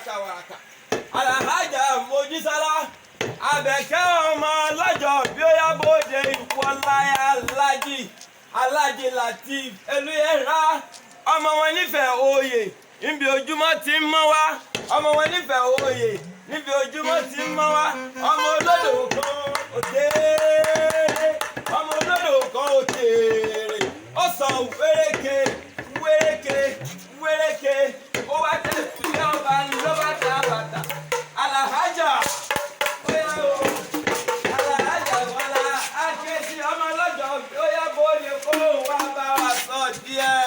wàràkàwàràkà. Alhaja Mojísọ́lá Àbẹ̀kẹ́ ọmọ lọ́jọ́ bí ó yá bóde ìwọláyà Aláàjì Lateef Elúyẹ̀rá ọmọ wọn nífẹ̀ẹ́ oyè níbi ojúmọ́ ti ń mọ́ wá ọmọ wọn nífẹ̀ẹ́ oyè níbi ojúmọ́ ti ń mọ́ wá ọmọ olódò kan òtèrè ọmọ olódò kan òtèrè ó sàn wéréke ó wá tẹ̀ sílẹ̀ ọba ní ló bá ta bàtà Alhaja bóyá o Alhaja Bọ́lá Akéésì ọmọ lọ́jọ́ bóyá bóde kó wá bá wa sọ díẹ̀.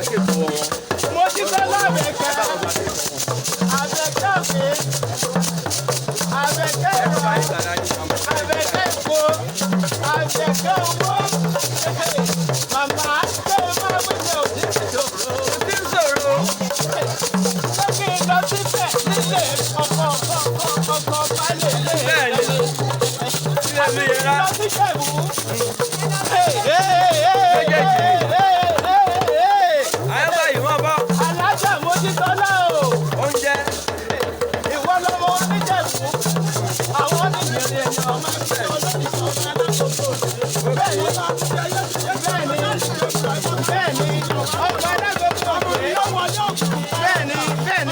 mo ti fẹ́ lábẹ́kẹ́ àbẹ̀kẹ́ òkè àbẹ̀kẹ́ ìwà àbẹ̀kẹ́ ìkó àbẹ̀kẹ́ owó màmá ṣé máa ń gbé òdì ìṣòro lókè lọ síbẹ̀ nílé ọkọ̀ balẹ̀ lé lọ sí ṣẹ̀bù. Alájà Mojísọ́lá o. Oúnjẹ. Ìwọ lọmọ oníjẹ̀bú. Àwọn oníjẹ̀rẹ̀ èèyàn máa ń gbé olóyìnbó ọ̀gá alákòóso. Bẹ́ẹ̀ni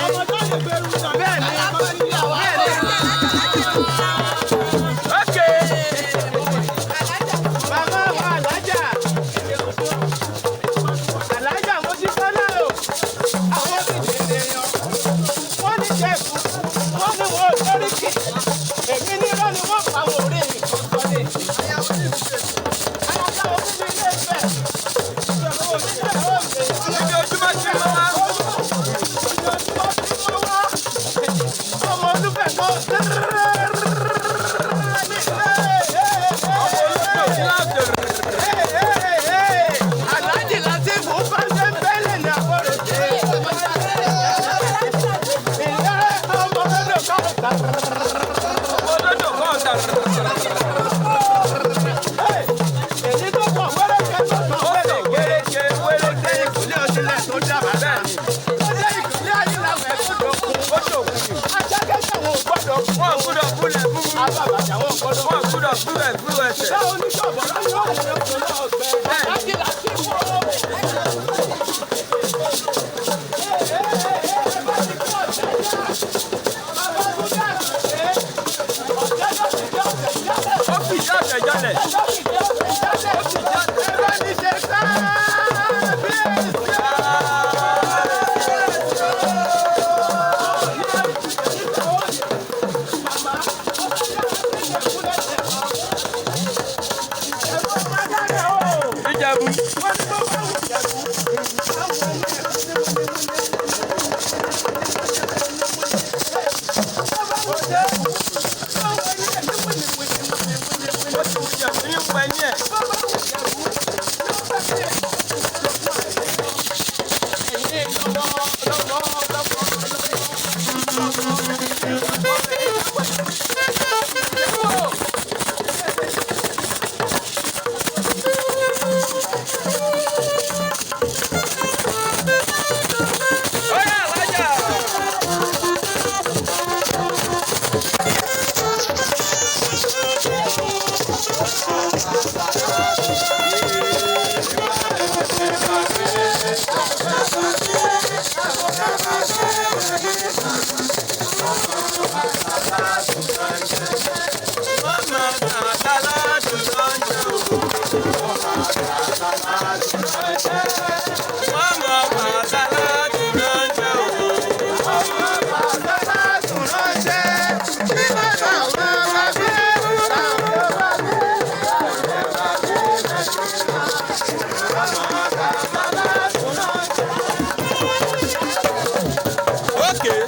ọgbà alágbèbè ọ̀gbẹ́. Bẹ́ẹ̀ni. Okay. Màmá wa Alájà. Alájà Mojísọ́lá o. Àwọn oníjẹ̀rẹ̀ èèyàn. Wọ́n ní jẹ̀bú. Wọ́n ní wọ́n lórí kì. Èmi ní irọ́ ni wọ́n pa àwọn orí ìkọ̀kọ̀ ni. Alájà onílé ilé ìfẹ́. Ojoojúmọ́ sí ló wá. Ọmọ olúfẹ̀ mọ́. Aláàjì Látìfù bá ṣe ń bẹ́lẹ̀ ní àbọ̀rẹ̀ ṣe. Ìyá ọmọ olódò kan. Olódò kan Èyí tó pọ̀ wẹ́rẹ́kẹ́ tó tàn wẹ́rẹ́. wẹ́rẹ́kẹ́ Ìkúlẹ̀ òṣèlè tó dábàá náà ni. Ó jẹ́ ìkúlẹ̀ ayélujára tó dọ̀kun. ó ṣòkùn. Ajákẹ́kẹ́ wọn ò gbọ́dọ̀ kú. Wọ́n gbúdọ̀ kúlẹ̀ fún mi. Alábàjá wọn ò gbọ́dọ̀ kú. Wọ́n gbúdọ̀ kúlẹ̀ fún ẹsẹ̀. Ṣé oníṣọ̀bọ̀ lọ́jọ́ àlejò náà gbẹ? Aláàjì Látìfù o. Ó fi ìjà àtẹ̀jálẹ̀. Ìjẹ̀bú. Ìjẹ̀bú ní pẹ́ ní ẹ̀. Oya Alájà. Mama Tàtàlá tó lọ́njọ́. Mama Tàtàlá tó lọ́njọ́. Okay.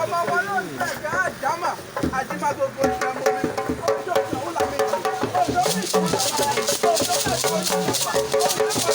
Ọmọ wọn ló ń tẹ̀gá àjámà àjímá gbogbo ìṣẹ́ mọ́ mi. Ó jọ ìṣòwò làmejì. Ó jọ ìṣòwò làmejì. Ó jọ ìṣòwò làmejì.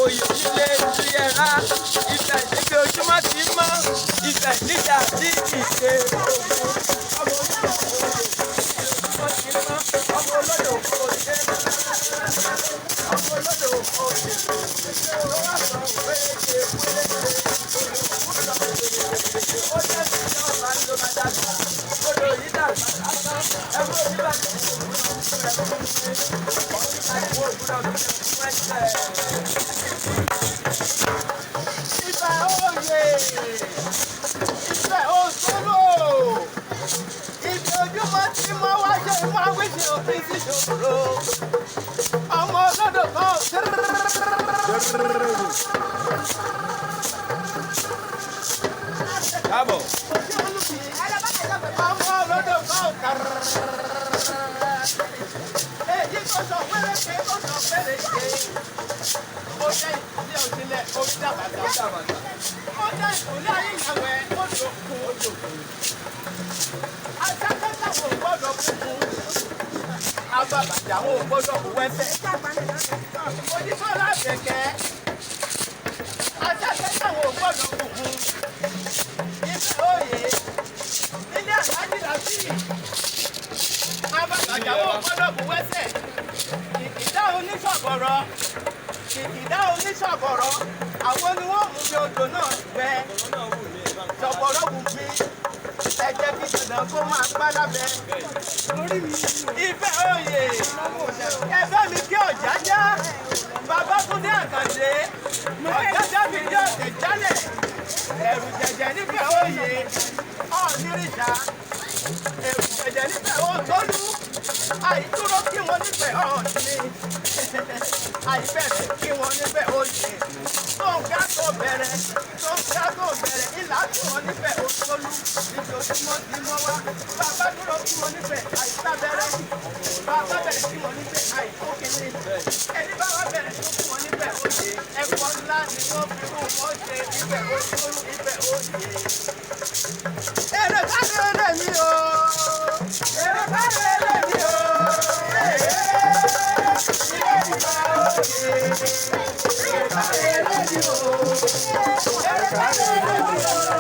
oyè nílé ìlú ẹ̀rá Ifẹ̀ níbi ojúmọ́ ti mọ́ Ifẹ̀ níjà bí ìṣe ogun ọmọ olódò oyè ojúmọ́ ti mọ́ ọmọ olódò oyè ọmọ olódò oyè ló wà sọ pé ṣe wọlé ó jẹ́ sí ọba ló máa dàgbà odò yìí dàgbà lásán ẹ̀rọ oníbàjẹ́ Ifẹ̀ oyè, Ifẹ̀ òṣòro, ibi ojúmọ́ tí mo wá ṣe máa wíṣẹ́ òfin sí ṣòro. Ọmọ olódò kan káàbọ̀. ọmọ olódò kan èyí kò sọ péréke kò sọ péréke. Ó jẹ́ ìdílé òjìlẹ̀ ó dábàdà. Ó jẹ́ ìkúlẹ̀ ayé ìyàwó ẹ̀ ó dòkun. Ajákẹ́ta wo gbọ́dọ̀ kúkú. Abàbàjà wo gbọ́dọ̀ kú wẹ́sẹ̀. Onífọ́lá bẹ̀kẹ́. Ajákẹ́ta wo gbọ́dọ̀ kúkú. Ifẹ̀ oyè. Ilé àlájì làbí. Abàbàjà wo gbọ́dọ̀ kú wẹ́sẹ̀. Ìkìdá oníṣọ̀bọ̀rọ̀. Ìkìdá oníṣọ̀bọ̀rọ̀. Àwọn ni wọ́n mú mi odò náà gbẹ. Ṣọ̀bọ̀rọ̀ wù mí. Ẹ̀jẹ̀ kí dandan kó máa gbá lábẹ́. Ifẹ̀ oyè. Ẹgbẹ́ mi kí Ọ̀jájá. Babátúndé Àkàndé. Ọ̀jájá mi ní ọ̀tẹ̀ jálẹ̀. Ẹ̀rù jẹ̀jẹ̀ nífẹ̀ oyè. Ọ̀nìrìṣà. Ẹ̀rù jẹ̀jẹ̀ nífẹ̀ Òtólú. Àìdúró kí wọ́n nífẹ̀ Ọ̀ọ̀ni. Àìbẹ̀rẹ̀ kí wọ́n nífẹ̀ oyè. Tóńgá tó bẹ̀rẹ̀. Tóńgá tó bẹ̀rẹ̀. Ìlà tí wọ́n nífẹ̀ Òtólú. Ìjọsìmọ́ ti mọ́ wá. Bàbá dúró kí wọ́n nífẹ̀ àìsábẹ̀rẹ̀. Bàbá bẹ̀rẹ̀ kí wọ́n nífẹ̀ àìkókèlè. Ẹni bá wá bẹ̀rẹ̀ tó kí wọ́n nífẹ̀ oyè. Ẹ̀kọ́ ńlá ni wọ́n fi rú wọ́n ṣe Ifẹ̀ Òtólú Ifẹ̀ oyè. Èrè káre lè mí o. Èrè káre lè mí o. Ilé ìgbà oyè. Èrè káre lè mí o. Èrè káre lè mí o.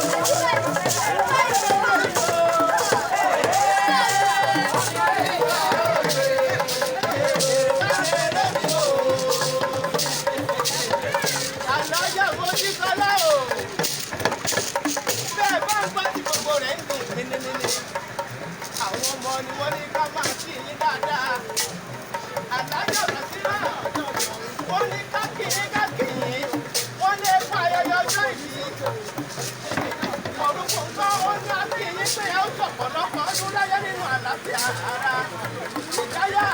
Àlàyé Mojísọ́lá o. Bẹ́ẹ̀ bá ń gbọ́ tí gbogbo rẹ̀ ń dùn mímímí. Àwọn ọmọ ni wọ́n ní ká máa kí yín dáadáa. Àlàyé ọ̀rọ̀ sí náà. Wọ́n ní ká kí yín. Wọ́n lè pa ayẹyẹ ọjọ́ ìbí. Orúkọ nǹkan ó ní á kí yín pé ẹ ó ṣọ̀pọ̀lọpọ̀ ọdún láyé nínú àlàáfíà ara. Ìdáyà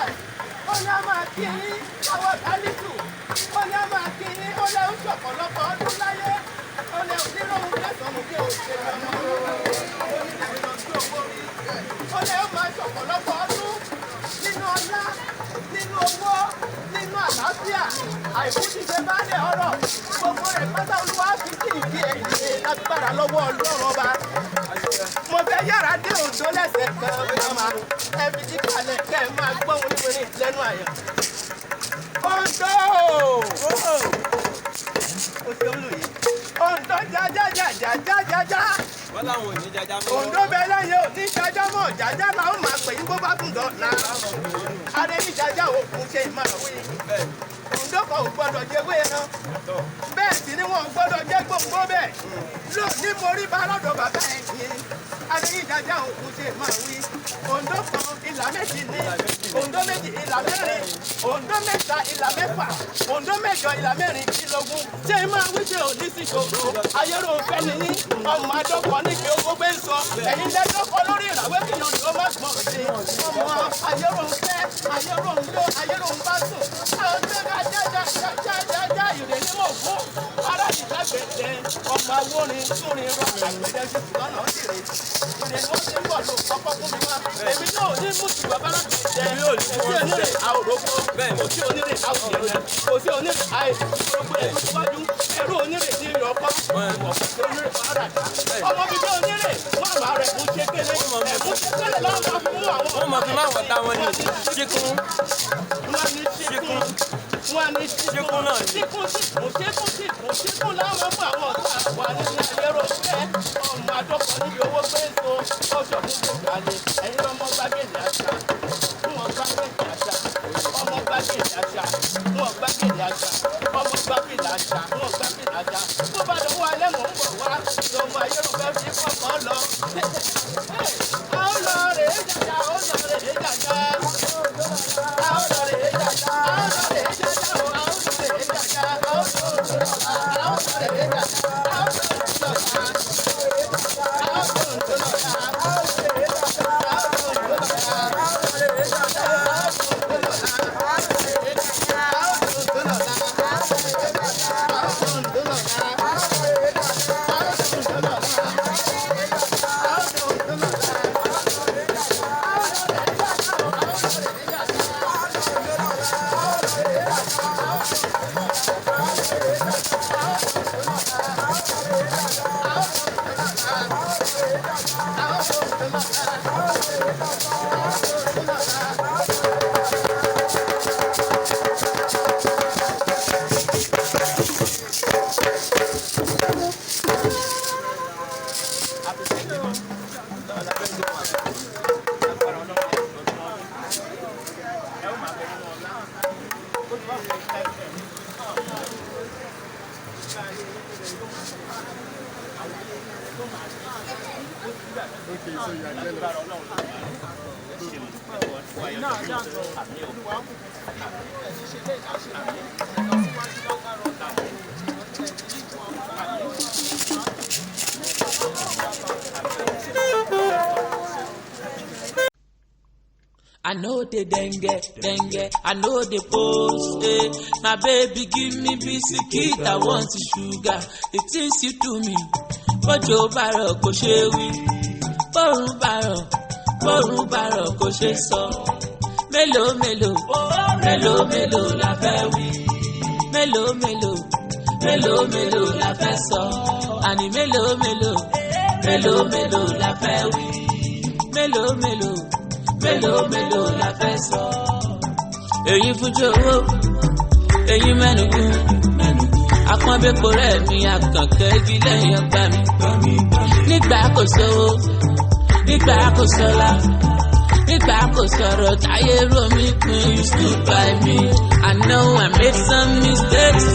ó ní á máa kí yín àwọn kálífù. Ó ní á máa kí yín ó lè ó ṣọ̀pọ̀lọpọ̀ ọdún láyé. Ó lè oníròhùn lẹ́sàn-án bí òṣèlú ọmọ. Ó ní ìrìnà sí owó rí. Ó lè ó máa ṣọ̀pọ̀lọpọ̀ ọdún nínú ọlá, nínú owó, nínú àlàáfíà. Àìkú ti ṣe bá lè ọ̀rọ̀. Gbogbo rẹ̀ pátá Olúwa fi kí ìdí ẹ̀yìn lágbára lọ́wọ́ Ọlọ́run ọba. Mo fẹ́ yára dé Oǹdó lẹ́sẹ̀ kan máa ẹbí tí kalẹ̀ kẹ́ ẹ máa gbọ́ wọn níwèrè lẹ́nu àyàn. Oǹdó! O ṣeun lù yìí. Oǹdó jájájájájájá. Wọ́n láwọn ò ní jájá mọ́. Oǹdó bẹ lẹ́yìn ò ní jájá mọ́ jájá la ó máa pè yín bó bá tún dọ̀la. Adé ní jájá òkun ṣe ìmọ̀ràwé. Oǹdó kan ò gbọ́dọ̀ jẹ ewé ẹran. Bẹ́ẹ̀ sì ni wọn ò gbọ́dọ̀ jẹ gbòǹgbò bẹ́ẹ̀. Lónìí mo rí bá lọ́dọ̀ bàbá ẹ̀ yìí. Adé ní jájá òkun ṣe ìmọ̀ràwé. Oǹdó kan ìlà méjì ní. Oǹdó méjì ìlà mẹ́rin. Oǹdó mẹ́ta ìlà mẹ́fà. Oǹdó mẹ́jọ ìlà mẹ́rin ìlógún. Ṣé máa wí pé òní sí ṣòro? Ayérò fẹ́ ni yín. Ọmọ adọ́kọ̀ ní kí owó gbé ń sọ. Ẹ̀yin lẹ́dọ́kọ̀ lórí ìràwé kí lóde ó má gbọ̀n sí. Ọmọ ayérò ń fẹ́, ayérò ń lé, ayérò ń bá sùn. Àwọn tó bá jájájájájá ìrè ní mò ń fún. Ará ìta gbẹ̀dẹ̀ ọmọ awórin túnrin rọ àgbẹ̀dẹ̀ sí lọ́nà òṣèré. Ìrè ni wọ́n ti ń bọ̀ lò kọ́kọ́ fún mi wá. Èmi náà ní mú ti bàbá láti jẹ. Èsì onírè àwòrógbó. Kò sí onírè àwòyẹ̀yẹ. Kò sí onírè àìrógbó ẹ̀rú síwájú. Ẹ̀rú onírè ní ìrọ̀kọ́. Ọ̀pọ̀ onírè fàáràdà. Ọmọ bíbí onírè wọ́n máa rẹ̀ fún ṣékélé. Ẹ̀fún ṣékélé lọ́wọ́ máa fún àwọn. Wọ́n mọ̀ fún máa wọ̀ táwọn ní ṣíkún. Wọ́n ní ṣíkún. wọn ní Síkún náà ni. síkún láwọn mú àwọn ọ̀tá wà nínú ayérò fẹ́ ọmọ adọ́kọ̀ níbi owó pé so ọjọ́ fún gbogbo àlè ẹ̀yin ọmọ gbàgede àṣà wọn gbàgede àṣà ọmọ gbàgede àṣà wọn gbàgede àṣà ọmọ gbàgede àṣà wọn gbàgede àṣà bó bá dọ̀wọ́ alẹ́ mọ̀ ń bọ̀ wá ìjọba ayérò fẹ́ fi kọ̀ọ̀kan lọ. Àwọn lọ rèé jàjà, àwọn lọ rèé jàjà. Àwọn lọ rèé jàjà, àwọn lọ rèé jàjà, àwọn lọ rèé jàjà, àwọn lọ rèé jàjà, àwọn lọ rèé jàjà, àwọn lọ rèé I know the dengue, I know the post, eh. My baby give me biscuit, I want sugar. The things you do me, bọ́jọ́ bàrọ̀ kò ṣe wí, bọ́rùn bàrọ̀ kò ṣe sọ. Mélòó la fẹ́ wí, mélòó la fẹ́ sọ. Àní mélòó la fẹ́ wí, mélòó la fẹ́ sọ. Èyí fújì owó, èyí mẹ́nugún. Àpọ́nbẹ́pọ̀ rẹ̀ mi àkànkẹ́ igi lẹ́yìn ọgbà mi. Nígbà kò sówó, nígbà kò sọ́lá, nígbà kò sọ̀rọ̀ táyé rò mí pin. You stood by me. I know I made some mistakes.